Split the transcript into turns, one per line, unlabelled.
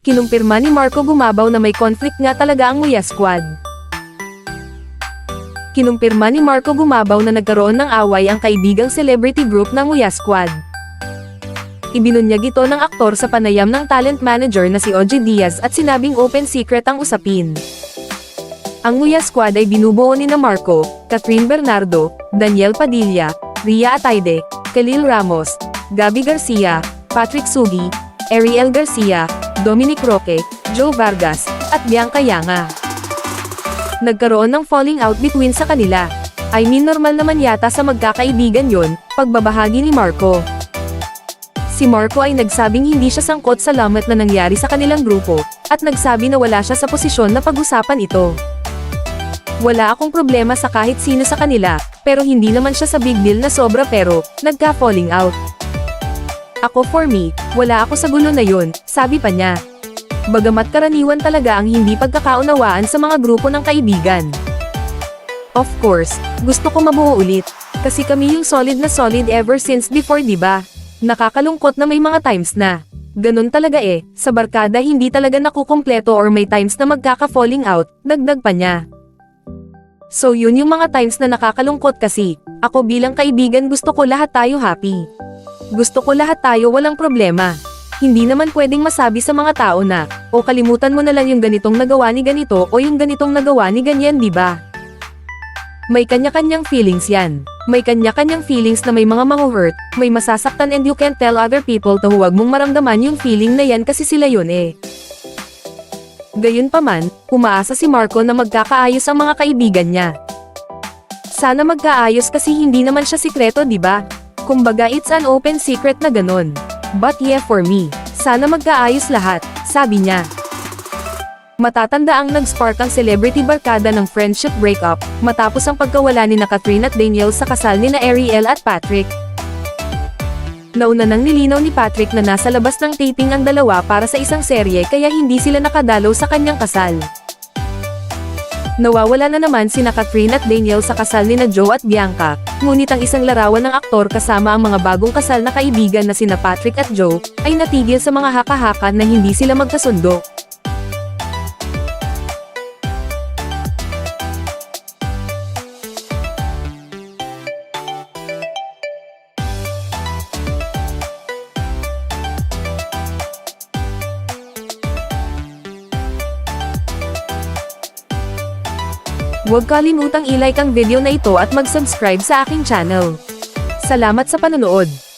kinumpirma ni Marco Gumabaw na may conflict nga talaga ang Nguya Squad. Kinumpirma ni Marco Gumabaw na nagkaroon ng away ang kaibigang celebrity group ng Nguya Squad. Ibinunyag ito ng aktor sa panayam ng talent manager na si OG Diaz at sinabing open secret ang usapin. Ang Nguya Squad ay binubuo ni na Marco, Catherine Bernardo, Daniel Padilla, Ria Ataide, Khalil Ramos, Gabby Garcia, Patrick Sugi, Ariel Garcia, Dominic Roque, Joe Vargas, at Bianca Yanga. Nagkaroon ng falling out between sa kanila. I mean normal naman yata sa magkakaibigan yon, pagbabahagi ni Marco. Si Marco ay nagsabing hindi siya sangkot sa lamat na nangyari sa kanilang grupo, at nagsabi na wala siya sa posisyon na pag-usapan ito. Wala akong problema sa kahit sino sa kanila, pero hindi naman siya sa big deal na sobra pero, nagka-falling out. Ako for me, wala ako sa gulo na yun, sabi pa niya. Bagamat karaniwan talaga ang hindi pagkakaunawaan sa mga grupo ng kaibigan. Of course, gusto ko mabuo ulit, kasi kami yung solid na solid ever since before, diba? Nakakalungkot na may mga times na. Ganun talaga sa barkada hindi talaga nakukumpleto or may times na magkaka-falling out, dagdag pa niya. So yun yung mga times na nakakalungkot kasi, ako bilang kaibigan gusto ko lahat tayo happy. Gusto ko lahat tayo walang problema. Hindi naman pwedeng masabi sa mga tao na, o kalimutan mo na lang yung ganitong nagawa ni ganito o yung ganitong nagawa ni ganyan, diba? May kanya-kanyang feelings yan. May kanya-kanyang feelings na may mga mahu-hurt, may masasaktan and you can't tell other people to huwag mong maramdaman yung feeling na yan kasi sila yun Gayunpaman, umaasa si Marco na magkakaayos ang mga kaibigan niya. Sana magkaayos kasi hindi naman siya sikreto, diba? Kumbaga it's an open secret na ganun. But yeah for me, sana magkaayos lahat, sabi niya. Matatanda ang nag-spark ang celebrity barkada ng friendship breakup, matapos ang pagkawala ni na Catherine at Daniel sa kasal ni na Ariel at Patrick. Nauna nang nilinaw ni Patrick na nasa labas ng taping ang dalawa para sa isang serye kaya hindi sila nakadalaw sa kanyang kasal. Nawawala na naman sina Catherine at Daniel sa kasal ni na Joe at Bianca, ngunit ang isang larawan ng aktor kasama ang mga bagong kasal na kaibigan na sina Patrick at Joe, ay natigil sa mga haka-haka na hindi sila magkasundo. Huwag kalimutang i-like ang video na ito at mag-subscribe sa aking channel. Salamat sa panonood!